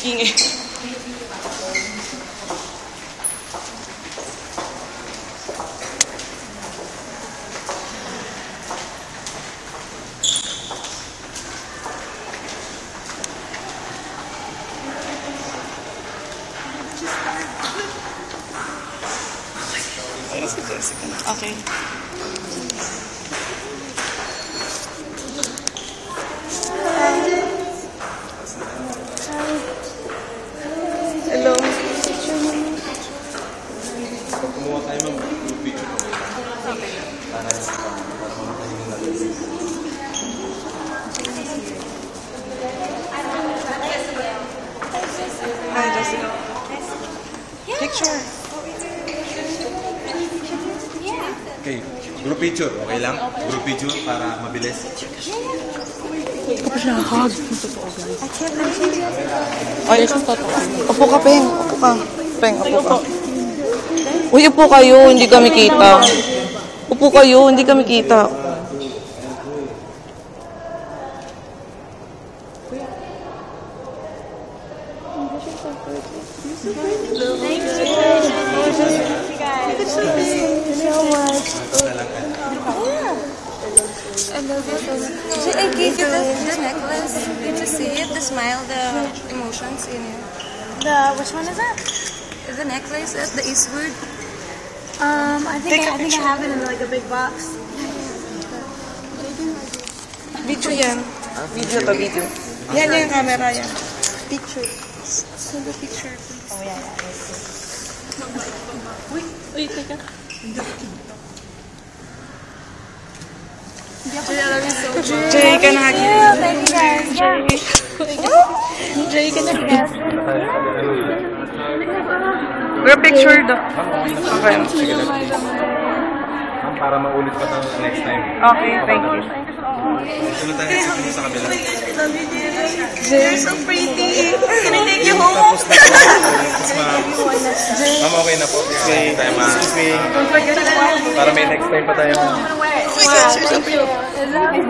speaking eh. Okay. Hello. Kumuha tayo ng group picture ko. Hi, Jessica. Picture. Okay, group picture. Okay lang? Group picture para mabilis. Hug. Ay, upo ka, Peng. Upo ka. Peng, upo ka. Uy, upo kayo. Hindi kami kita. Upo kayo. Hindi kami kita. I love it. I gave you the necklace. Did you see it? The smile, the emotions in it. Which one is that? The necklace, the Eastwood. I think I have it in like a big box. Video yan. Video to, video. Yan yung camera yan. Picture. So the picture, please. Oh, yeah. Wait, teka. Jay, ka na. Thank you guys. Jay, ka na. We're pictured. Okay. Para maulit pa tayo next time. Okay, thank you. Sunod tayo sa kabila. Jay, so pretty. Can I take you home? Ma'am, okay na po. Okay, tayo excuse me. Para may next time pa tayo. Wow, thank you. I love you.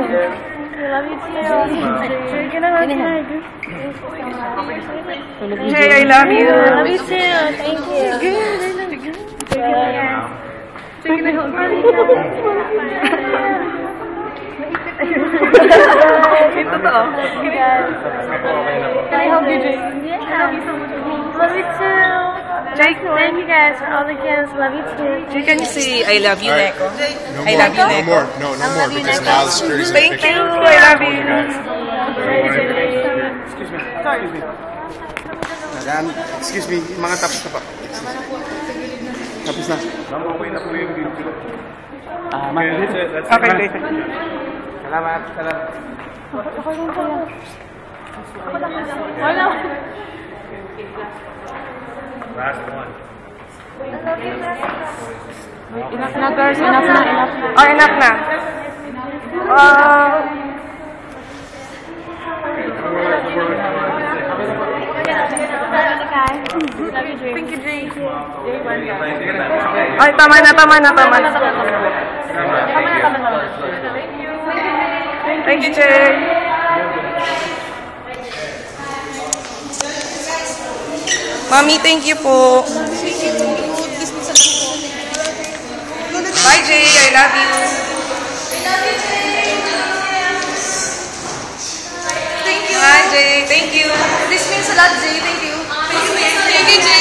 I love you too. Can I hug you? Jay, I love you. I love you too. Thank you. Good. I love you. Can I hold you? Ito to. Can I hold you, Jay? Yeah. I love you so much. Love you too. Jay, Thank you guys for all the gifts. Love you too. Jay, can you say I love you, Neko? No I more, love you, no Neko. more, no more, because now the security's in the Thank you. picture. I love you. Excuse me, mga tapos na pa. Tapos na. Ma'am, okay na po yung video. Okay, great. Salamat. Last one. Enough na, girls. Enough na. Oh, enough na. Thank you, Jay. Ay, tama na. Thank you, Jay. Mami, thank you po. Bye, Jay. I love you. Thank you. Bye, Jay. Thank you. This means a lot, Jay. Thank you. Thank you, Jay.